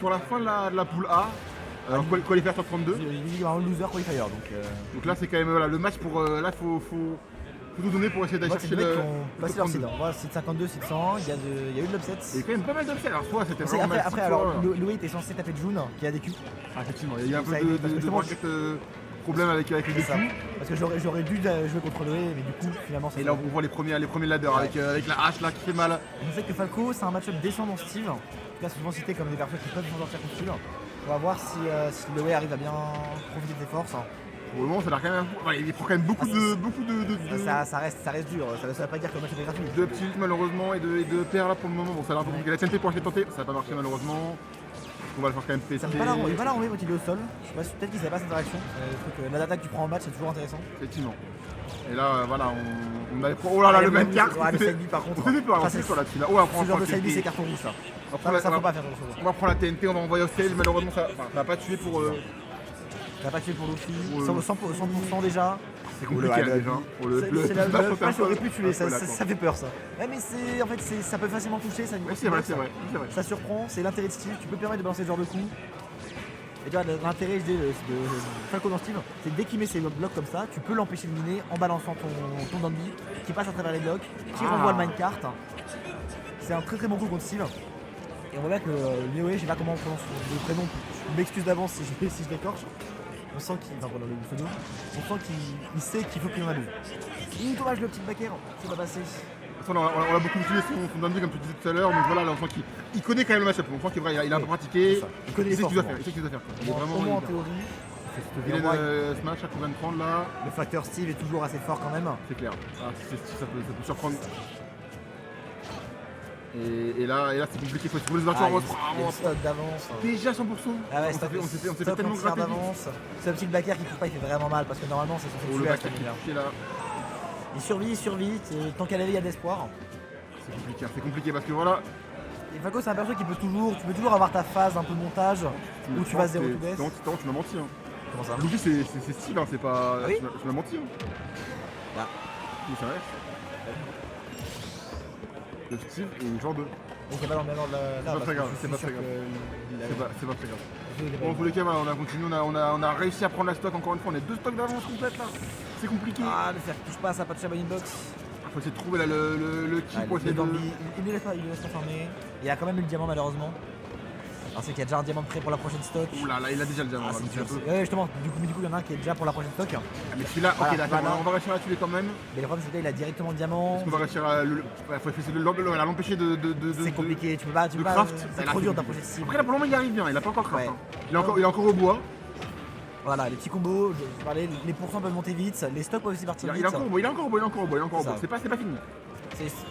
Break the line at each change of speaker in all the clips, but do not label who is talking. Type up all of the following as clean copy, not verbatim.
Pour la fin de la poule A, qualifier sur 32.
Il va un loser qualifier
Donc là c'est quand même voilà, le match pour là faut tout donner pour essayer d'aller chercher le
passer leur seed. Voilà, seed 52, seed 100, il y a eu de l'upset.
Il y a quand même pas mal d'upsets. Alors soit c'était vraiment
après alors Louis était censé taper June qui a des culs.
Ah, effectivement, il y a un peu de bracket problème avec les culs.
Parce que j'aurais dû jouer contre Loé, mais du coup finalement c'est.
Et là on voit les premiers ladders avec la hache là qui fait mal.
Je sais que Falco c'est un match-up descendant Steve. En tout cas souvent cité comme des personnes qui peuvent s'en sortir contre Steve. On va voir si Loé arrive à bien profiter de ses forces.
Pour le moment, ça a l'air quand même. Ouais, il prend quand même beaucoup de.
Ça reste dur. Ça veut pas dire que le match est gratuit.
De petits malheureusement et de paires là pour le moment. Bon, ça a l'air un peu compliqué. La TNT pour acheter tenter, ça n'a pas marché malheureusement. On va le faire quand même péter.
Il va la renvoyer quand il est au sol. Je sais pas, peut-être qu'il savait pas cette interaction. L'attaque que tu prends en match c'est toujours intéressant.
Effectivement. Et là, voilà, on a. Oh là là, le même carte.
Le side par contre.
On fait peur, c'est quoi là-dessus là. Oh,
ce genre de side c'est carton rouge ça. Ça faut pas faire grand chose.
On va prendre la TNT, on va envoyer au stage. Malheureusement, ça va pas tuer pour.
Ça va pas tuer pour Luffy. 100% déjà.
C'est compliqué déjà.
Le flash aurait pu tuer, ça fait peur ça. Ouais, mais en fait ça peut facilement toucher.
C'est vrai.
Ça surprend, c'est l'intérêt de Steve, tu peux te permettre de balancer ce genre de coup. Et tu vois, l'intérêt de Falco dans Steve, c'est dès qu'il met ses blocs comme ça, tu peux l'empêcher de miner en balançant ton Dandy qui passe à travers les blocs, qui renvoie le minecart. C'est un très coup contre Steve. Et on voit bien que Léoé, je sais pas comment on prononce le prénom, je m'excuse d'avance si je l'écorche. On sent qu'il sait qu'il faut qu'il en a deux. Dommage le petit backer, ça va passer.
On a beaucoup utilisé son Dandy comme tu disais tout à l'heure, donc voilà, là, on sent qu'il connaît quand même le match-up. On sent qu'il a un peu pratiqué,
il connaît
il sait ce qu'il doit faire.
Il est vraiment en théorie.
Il est smash à combien de prendre là.
Le facteur Steve est toujours assez fort quand même.
C'est clair, Steve ça peut surprendre. Et là c'est compliqué, il faut trouver les ouvertures.
Stock d'avance.
Déjà 100%.
Ah ouais,
on s'est fait tellement gratter
d'avance. Ce petit backer qui coupe pas, il fait vraiment mal parce que normalement c'est censé tuer à ce là. Il survit, tant qu'à la vie il y a d'espoir.
C'est compliqué parce que voilà.
Et Falco c'est un perso qui tu peux toujours avoir ta phase un peu de montage où tu vas 0 to death.
Tu m'as menti.
Comment ça?
Luffy c'est Steve, c'est pas.
Oui,
tu m'as menti.
Là.
C'est vrai. Le Steve et une genre 2.
Donc il n'y a pas dans le même ordre là.
C'est pas très grave. C'est pas très grave. Bon, en tous les cas, on a continué, on a réussi à prendre la stock encore une fois. On est 2 stocks d'avance complète là. C'est compliqué.
Ah, le faire touche pas, ça pas de Shaman Inbox.
Faut essayer de trouver là, le kill pour essayer de.
Il ne laisse pas fermer. Il a quand même eu le diamant malheureusement. Alors c'est qu'il y a déjà un diamant de prêt pour la prochaine stock.
Ouh là, il a déjà le diamant.
Ouais, justement, du coup il y en a un qui est déjà pour la prochaine stock.
Mais celui-là, ok, on va réussir à tuer quand même.
Mais le problème c'est que là il a directement le diamant.
Est-ce qu'on va réussir à l'empêcher de.
C'est compliqué, tu peux pas. C'est trop dur d'approcher de cible.
Après là pour le moment il arrive bien, il a pas encore craft. Il est encore au bois.
Voilà, les petits combos, je parlais, les pourcents peuvent monter vite, les stocks peuvent aussi partir vite.
Il est encore au bois. C'est pas fini.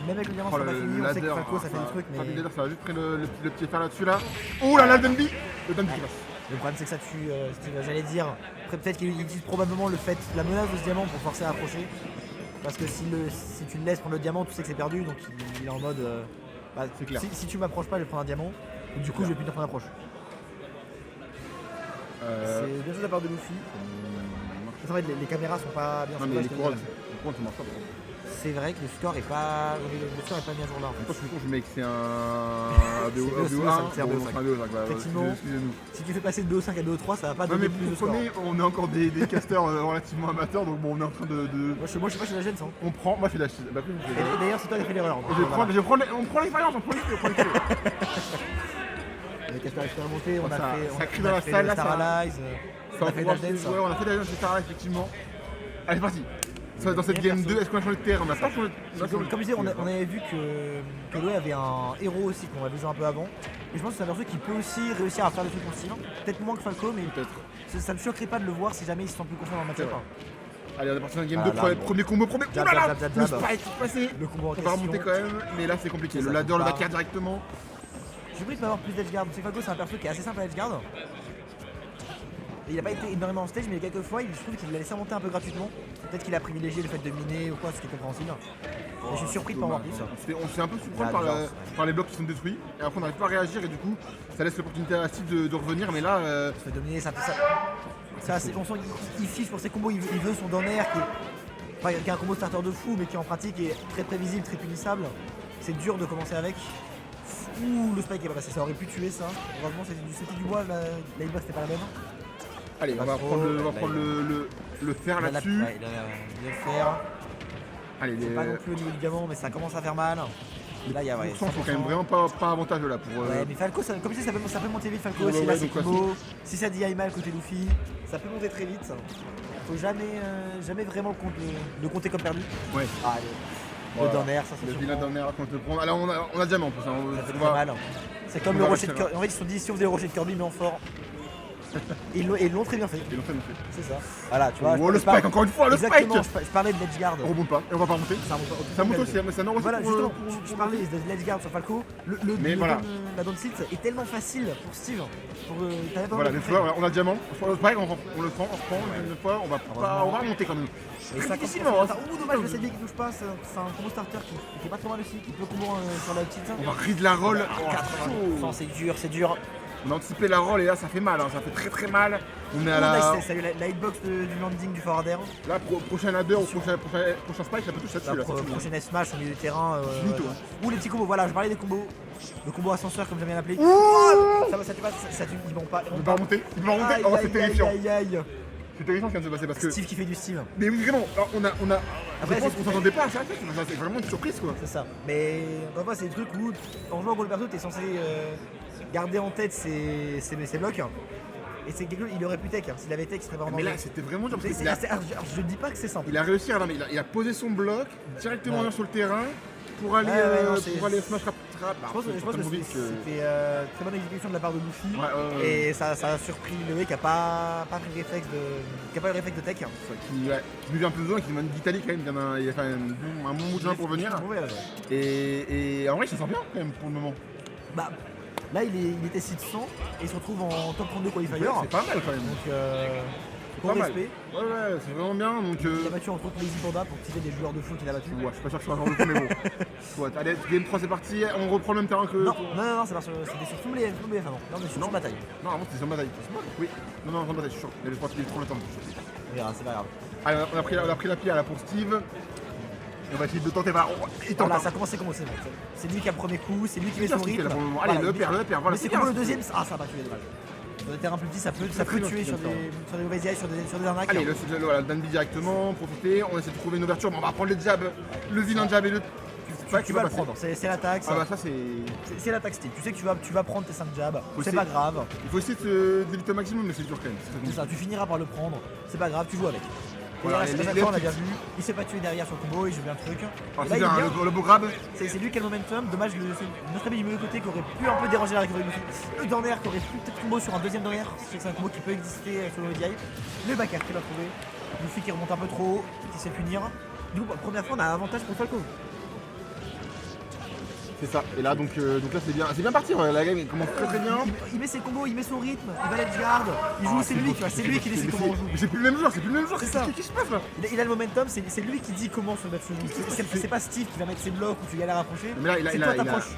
Même avec le diamant, c'est pas fini, on sait que Falco ça fait des trucs, mais.
Ça va juste prendre le petit fer là-dessus là. Oh là là, le Dandy qui passe.
Le problème c'est que ça tue Steve, j'allais dire. Après peut-être qu'il utilise probablement la menace de ce diamant pour forcer à approcher. Parce que si tu le laisses prendre le diamant, tu sais que c'est perdu, donc il est en mode. C'est clair. Si tu m'approches pas, je vais prendre un diamant. Et du coup, je vais plus te prendre approche. C'est bien sûr de la part de Luffy. En fait, les caméras sont pas bien.
Non, mais les couronnes, ça marche pas.
C'est vrai que le score est pas mis à jour là. En fait.
Je suis con, je mets que c'est un BO1.
C'est un BO5. Effectivement, si tu fais passer de BO5 à BO3, ça va pas donner plus de score.
On est encore des casters relativement amateurs, donc bon, on est en train de.
Moi, je suis la gêne, ça.
On prend, moi je fais la chine.
Et d'ailleurs, c'est toi qui as fait l'erreur.
On prend l'expérience, on prend les
Les casters expérimentés, on a fait.
Ça crie dans la salle là,
Staralize.
On a fait la dance. Ouais, on a fait la dance chez Staralize, effectivement. Allez, c'est parti. Dans cette game 2, est-ce qu'on a changé de terre? On n'a pas changé de terre.
Comme je disais, on avait vu que Loé avait un héros aussi qu'on avait vu un peu avant. Et je pense que c'est un perso qui peut aussi réussir à faire des trucs pour style. Peut-être moins que Falco, mais peut-être. Ça ne me choquerait pas de le voir si jamais il se sent plus confiant dans le match-up.
Allez, on est parti dans la game 2, premier combo,
jab,
le spike passé.
Le combo en
on va remonter quand même, mais là c'est compliqué. Le ladder, le backer directement.
Je prie de pas avoir plus d'edgeguard. Falco, c'est un perso qui est assez simple à edgeguard. Il n'a pas été énormément en stage, mais quelques fois, je trouve qu'il l'a laissé monter un peu gratuitement. Peut-être qu'il a privilégié le fait de miner ou quoi, ce qui est compréhensible. Et je suis surpris de pas en voir plus.
On se fait un peu surprendre par les blocs qui sont détruits. Et après, on n'arrive pas à réagir, et du coup, ça laisse l'opportunité à Steve de revenir. Mais là.
Il se fait dominer, on sent qu'il fiche pour ses combos. Il veut son down air qui est un combo starter de fou, mais qui en pratique est très prévisible, très punissable. C'est dur de commencer avec. Ouh, le spike est pas passé, ça aurait pu tuer ça. Heureusement, c'était du bois, la hitbox c'était pas la même.
Allez, on va prendre le fer là-dessus.
Ouais, il a le fer.
Allez,
C'est pas non plus au niveau du diamant, mais ça commence à faire mal. Et là, il y a
ouais, c'est quand même vraiment pas avantageux là pour.
Ouais, mais Falco, comme je dis, ça peut monter vite. Falco,
Ouais,
si
ouais,
là
ouais,
c'est
donc,
combo, si ça dit mal côté Luffy, ça peut monter très vite. Faut jamais vraiment le compter comme perdu.
Ouais.
Ah, le donner, ça c'est
Le
sûr.
vilain donner quand on le prend. Alors on a diamant en plus. Hein,
Ça fait
on
très
va-
mal. C'est comme
on
le
va
rocher de
rester
Kirby. En fait, ils se sont dit si on faisait le rocher de Kirby, mais en fort. Et ils l'ont très bien fait.
Ils l'ont fait non plus.
C'est ça. Voilà, tu vois.
Oh, le
je parle-
spike, encore une fois, le
Exactement,
spike.
je parlais de Ledge Guard.
On remonte pas et on va pas remonter. Ça monte aussi, mais ça n'en
Voilà,
pour,
justement,
pour-
je parlais de Ledge Guard sur Falco.
Mais voilà.
La down sit est tellement facile pour Steve. T'avais pas
Voilà,
envie
une
de
fois,
faire.
on a le diamant. Le spike, on le prend, une fois, on va remonter quand même.
Et ça
difficilement,
commence-
hein.
Ouh, dommage, le CD qui touche pas. C'est un combo starter qui est pas trop mal aussi. Qui peut combo sur la petite.
On va read la roll. Oh,
80%, c'est dur.
on a anticipé la roll et là ça fait mal, hein, ça fait très mal. On est à
Là,
la.
ça a eu la hitbox du landing du forwarder.
Là, prochain ladder ou prochain spike, ça peut toucher
La
là-dessus. Là,
prochaine smash au milieu du terrain.
Finito.
Ou les petits combos, voilà, je parlais des combos. Le combo ascenseur, comme j'aime bien l'appeler. Ça tue pas, ils vont pas.
Il peut pas remonter, il peut pas remonter. Oh, c'est terrifiant.
Aïe.
C'est terrifiant ce qui vient de se passer parce que.
Steve qui fait du Steve.
Mais oui, vraiment, alors, on a.
Après,
Je pense
c'est-
qu'on s'attendait pas à ça, c'est vraiment une surprise quoi.
C'est ça. Mais encore une fois, c'est des trucs où en jouant au perso, t'es censé garder en tête ses blocs. Et c'est quelque chose, il aurait pu tech. S'il avait tech, il serait vraiment.
Mais là,
danger.
c'était vraiment dur parce qu'il
Alors, je dis pas que c'est simple.
il a réussi à. Non, mais il a posé son bloc directement
Ouais.
sur le terrain pour aller,
Ouais, non, c'est-
pour aller smash trap.
Je pense que c'était très bonne exécution de la part de Luffy.
Ouais.
Et ça a surpris Loé qui a pas pris le réflexe qui a pas eu le réflexe de tech.
Qui nous vient plus loin, qui nous vient d'Italie quand même, il a fait un bon bout de chemin pour venir.
Ouais, ouais.
Et en vrai, ça sent bien quand même pour le moment.
Bah, là, il était 600 et il se retrouve en top 32 qualifier.
C'est pas mal quand même.
Donc,
Pas
gros
mal.
respect.
Ouais, c'est vraiment bien. Donc,
Il a battu entre autres Lazy Panda pour citer des joueurs de foot qu'il a battu.
ouais, je suis pas sûr que ce soit un genre de coup, mais bon. Soit, allez, game 3 c'est parti, on reprend le même terrain que.
Non, c'était sur Fumble BF avant. Non, mais sur bataille.
Non, avant c'était sur bataille. Oui, non, sur bataille, je suis sûr. Mais je pense qu'il est trop longtemps.
On verra, c'est pas grave.
Allez, on a pris la pierre là pour Steve. Et on va essayer de tenter. Il tente.
Voilà, ça commence, c'est bon. C'est lui qui a le premier coup, c'est lui qui met
C'est
son
bien ce qu'il fait,
rythme.
là, pour le moment. Allez, le père, voilà.
Mais c'est comme le deuxième. Ah, ça va tuer, dommage. Sur des terrains plus petits, ça peut tuer sur des mauvaises ailes, sur des arnaques.
Allez, le Danby directement, profiter, on essaie de trouver une ouverture, mais on va prendre le jab, le vilain jab et le.
Tu vas le prendre, c'est l'attaque.
Ah bah ça c'est.
C'est l'attaque style. Tu sais que tu vas prendre tes 5 jabs, c'est
essayer-
pas grave.
Il faut essayer d'éviter au maximum, mais c'est dur quand même. C'est très
C'est ça, tu finiras par le prendre, c'est pas grave, tu joues avec. Et
Voilà,
là,
les-
à chaque
les-
fois, on a bien vu, il s'est pas tué derrière sur le combo, il joue bien le truc.
Ah,
Et là,
c'est
il est
bien,
bien.
le beau grab.
C'est lui qui a le momentum, dommage, notre ami du milieu côté qui aurait pu un peu déranger la recovery de Luffy. Le dernier qui aurait pu peut-être combo sur un deuxième dernier, c'est un combo qui peut exister sur le DI. Le backer qui l'a trouvé, Luffy qui remonte un peu trop haut, qui se fait punir. Du coup, pour la première fois, on a un avantage pour Falco.
C'est ça. Et là donc là c'est bien parti, ouais. La game commence très bien.
Il met ses combos, il met son rythme, il va l'edge guard, il joue, c'est lui, tu vois, c'est lui qui décide comment on joue.
Mais c'est plus le même joueur,
C'est ça.
Qu'est-ce qui se passe là?
Il a le momentum, c'est lui qui dit comment se mettre ce jeu. C'est pas Steve qui va mettre ses blocs où tu galères à approcher.
Mais là,
c'est toi t'approches.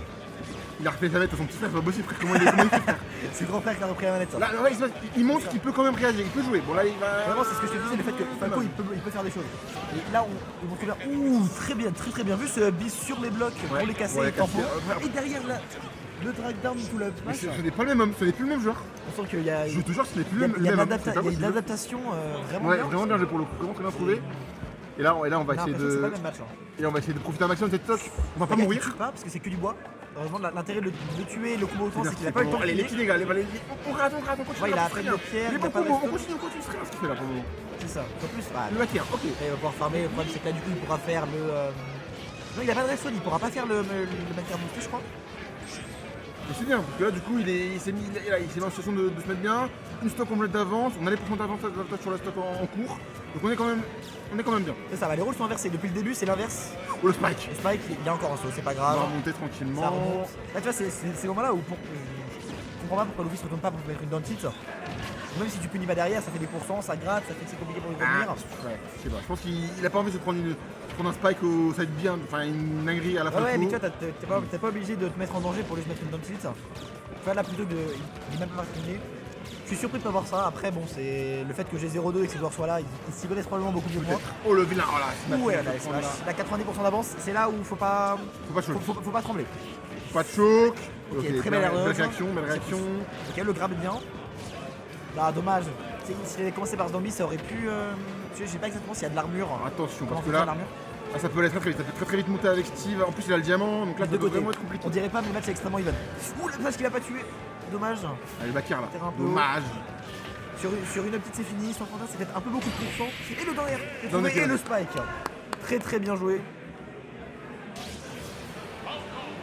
il a refait sa manette à son petit frère, c'est pas possible, frère. Comment il fait, frère?
C'est le grand frère qui a repris la manette. Ça.
Là, ouais, il montre qu'il peut quand même réagir, il peut jouer. Bon là il va.
Vraiment, c'est ce que je te disais, le fait que Falco il peut faire des choses. Et là, on montre bien. Ouh, très bien vu ce bis sur les blocs pour les casser,
Ouais,
les tampons.
casser.
Et derrière là, le drag down tout le
Mais
smash.
ce n'est pas le même homme, ce n'est plus le même joueur.
On sent qu'il y a,
Je te jure, ce n'est plus le
il y a
même homme.
une adaptation vraiment
Ouais,
bien.
vraiment bien joué pour le coup, vraiment très bien trouvé. Et là, on va
J'ai
essayer
l'impression que c'est pas
de.
le même match.
Et on va essayer de profiter un maximum de cette toc. On va pas
Regarde, il
mourir.
tue pas parce que c'est que du bois. Heureusement, l'intérêt de tuer le combo autant, c'est qu'il a pas eu le temps de
Allez, les
filer.
petits dégâts, on rate, on continue.
Ouais, il a
on
appris
continue.
de pierre,
Il est
il a
pas
pas de
combo, on
redstone.
continue, c'est rien ce qu'il fait là pour le moment.
C'est ça. En plus,
Le hacker, ok.
il va pouvoir farmer. Le problème, c'est que là, du coup, il pourra faire le. Non, il a pas de redstone, il pourra pas faire le Banker Booster, je crois.
Et c'est bien, parce que là, du coup, il s'est mis en situation de se mettre bien. Une stock complète d'avance, on a les pourcentages d'avantage sur la stock en cours. Donc on est quand même bien.
C'est ça, va, les rôles sont inversés. Depuis le début, c'est l'inverse.
Oh le spike.
Et Spike, il y a encore un saut, c'est pas
On
grave.
va remonter
Ça
tranquillement.
remonte. Là, tu vois, c'est ces moments-là où je comprends pas pourquoi Luffy se retourne pas pour mettre une down tilt. Même si tu punis pas derrière, ça fait des pourcents, ça gratte, ça fait que c'est compliqué pour lui revenir.
Ouais, je sais pas. Je pense qu'il a pas envie de prendre un spike au side bien, enfin une dinguerie à la fin.
Ouais, mais
du
tu
coup.
vois, t'es pas obligé de te mettre en danger pour lui mettre une down tilt. Tu vois, là, plutôt que de. Il est même pas terminé. Je suis surpris de pas voir ça. Après, bon, c'est le fait que j'ai 0-2 et que ces joueurs soient là, ils s'y connaissent probablement beaucoup mieux que moi.
Oh le vilain, oh là,
Ouais, là, il a 90% d'avance. C'est là où faut pas
Faut pas chaud.
faut pas trembler.
Pas de choc.
Ok, très belle
belle réaction, belle réaction.
Ok, le grab est bien. Bah, dommage. S'il avait commencé par zombie, ça aurait pu. Je sais pas exactement s'il y a de l'armure.
Attention,
Comment
parce que
fonctionne
là,
l'armure.
ça peut aller très vite. Ça peut très vite monter avec Steve. En plus, il a le diamant, donc là, ça
De
peut
côté.
vraiment être compliqué.
On dirait pas, mais le match est extrêmement even. Ouh, le place qu'il a pas tué. Dommage.
Allez, Bakir là.
Terrain peu
Dommage.
Sur une petite, c'est fini. Sans fantasme, c'est peut-être un peu beaucoup de pourcents. Et le derrière.
Dans
Et le spike. Très très bien joué.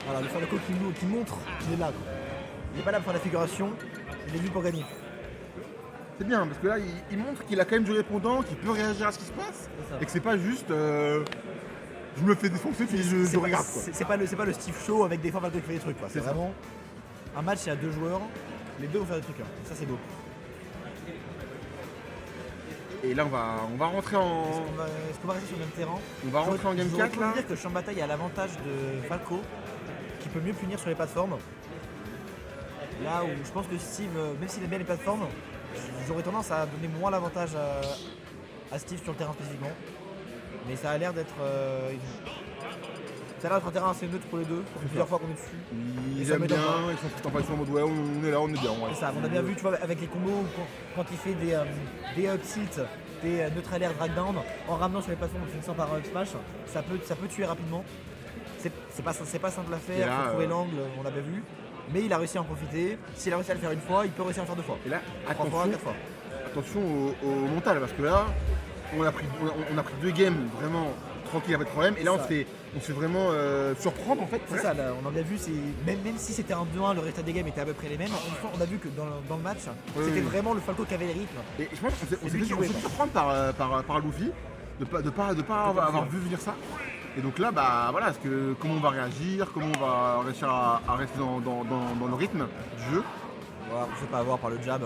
Voilà, le Falco qui montre qu'il est là. Quoi. Il est pas là pour faire la figuration. Il est venu pour gagner.
C'est bien, parce que là, il montre qu'il a quand même du répondant, qu'il peut réagir à ce qui se passe. Et que c'est pas juste. Je me fais défoncer puis je regarde quoi.
C'est pas le Steve Show avec des fois Falco qui fait des trucs quoi. C'est
ça.
vraiment un match, il y a 2 joueurs, les deux vont faire des trucs. Ça c'est beau.
Et là on va rentrer en.
Est-ce qu'on va rester sur le même terrain?
On va rentrer en game 4 là.
Je veux dire que Champ de Bataille a l'avantage de Falco qui peut mieux punir sur les plateformes. Là où je pense que Steve, même s'il aime bien les plateformes, j'aurais tendance à donner moins l'avantage à Steve sur le terrain spécifiquement. Mais ça a l'air d'être. Ça a l'air d'être un terrain assez neutre pour les deux. Ça fait plusieurs fois qu'on est dessus.
Ils aiment bien, ils sont tout en façon en mode ouais, on est là, on est bien. Ouais.
C'est ça, on a bien vu, tu vois, avec les combos, quand il fait des up tilt, des neutral air drag down, en ramenant sur les plateformes, en finissant par up smash, ça peut tuer rapidement. C'est pas simple à faire, faut trouver l'angle, on l'a bien vu. Mais il a réussi à en profiter. S'il a réussi à le faire une fois, il peut réussir à le faire 2 fois.
Et là,
3 fois, 4 fois.
Attention au mental, parce que là, on a pris 2 games vraiment tranquille, avec problème. Et là, on se fait vraiment surprendre en fait.
C'est ça, là, on a bien vu, même si c'était un 2-1, le résultat des games était à peu près les mêmes. On a vu que dans le match, c'était vraiment le Falco qui avait les rythmes.
Et je pense qu'on s'est fait surprendre par Luffy, de pas avoir vu venir ça. Et donc là, bah voilà, comment on va réagir, comment on va réussir à rester dans le rythme du jeu.
Voilà, on ne se fait pas avoir par le jab.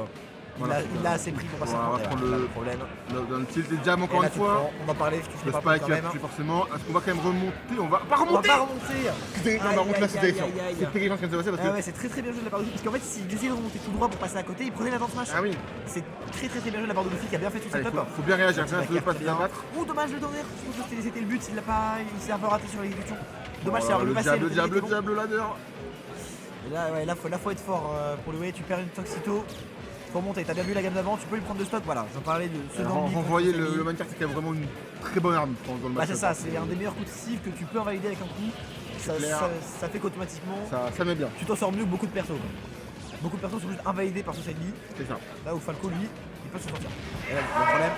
Voilà,
il a assez pris pour passer
on va prendre le problème. Dans le tilt des jabs encore une fois.
On va parler, tu
le spike qui a tué forcément. Est-ce qu'on va quand même remonter? On va pas remonter.
On va pas remonter.
Non, par contre là c'est terrifiant. C'est terrifiant ce qui vient de se passer parce que.
Ouais, c'est très bien joué de la part de Luffy. Parce qu'en fait, s'il essayait de remonter tout droit pour passer à côté, il prenait l'avant smash.
Ah oui.
C'est très bien joué de la part de Luffy qui a bien fait tout setup.
Faut bien réagir, ça ne pas se bien battre.
Oh dommage le dernier. Je pense que c'était le but, il s'est un peu raté sur l'exécution. Dommage, c'est
le
passé.
Le diable ladder.
Là, faut être fort pour le way. Tu perds une Toxito. Faut monter, t'as bien vu la gamme d'avant, tu peux lui prendre de stock, voilà. J'en parlais de ce dans le
renvoyer le Minecraft, c'est quand même vraiment une très bonne arme, je pense, dans le match.
C'est ça, c'est un des meilleurs coups de Steve que tu peux invalider avec un coup. Ça fait qu'automatiquement,
ça met bien.
Tu t'en sors mieux que beaucoup de persos. Beaucoup de persos sont juste invalidés par ce side B.
C'est ça.
Là où Falco, lui, il peut se sortir. Et là, le problème,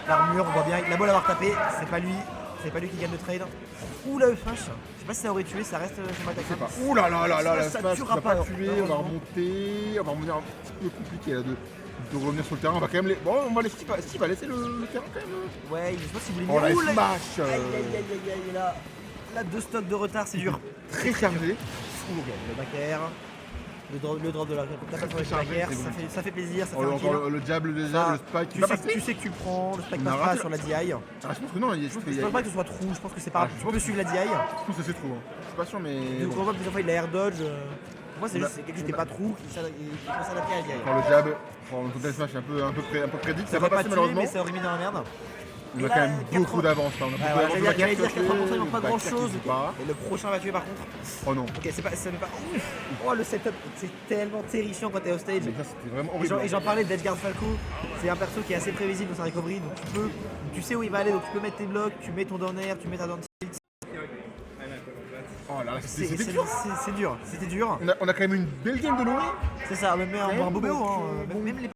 l'armure, on voit bien, il a beau l'avoir tapé, c'est pas lui qui gagne le trade. Ouh là, le flash, je sais pas si ça aurait tué, ça reste chez Matak.
Je sais pas. Ouh là là là là, la smash,
tuera
va pas
pas
tuer, on va remonter un petit peu compliqué là de revenir sur le terrain. On va quand même les. Bon, on va laisser Steve va laisser le terrain quand même.
Ouais, je sais pas si vous
voulez.
Oh
la smash.
Aïe là, 2 stocks de retard, c'est dur.
Très chargé.
Ouh, le back air. Le drop de la back ça fait plaisir, ça fait un kill.
Le jab, le spike.
Tu sais que tu le prends, le spike passe pas sur la DI.
Je pense que non, je
pense pas que ce soit trou, je pense que c'est pas. Tu peux suivre la DI.
Je pense que c'est trou. Je suis pas sûr, mais.
Donc on voit plusieurs fois il a air dodge. Moi c'est juste quelque chose qui était pas trou, qui commence à l'appliquer à la DI.
Quand le jab, le total smash est un peu prédit, ça va pas passer malheureusement.
Mais ça aurait mis dans la merde.
On a quand même beaucoup d'avance là.
J'allais dire 80%, ils n'ont pas grand chose. Et le prochain va tuer par contre.
Oh non.
Ok, ça fait pas. Oh le setup, c'est tellement terrifiant quand t'es au stage.
Mais ça c'était vraiment horrible.
Et j'en parlais d'Edgeguard Falco. C'est un perso qui est assez prévisible dans sa recovery. Donc tu sais où il va aller. Donc tu peux mettre tes blocs, tu mets ton down air, tu mets ta down tilt.
Oh là là, c'était
dur. C'était dur.
On a quand même une belle game de Lori.
C'est ça, même un beau BO.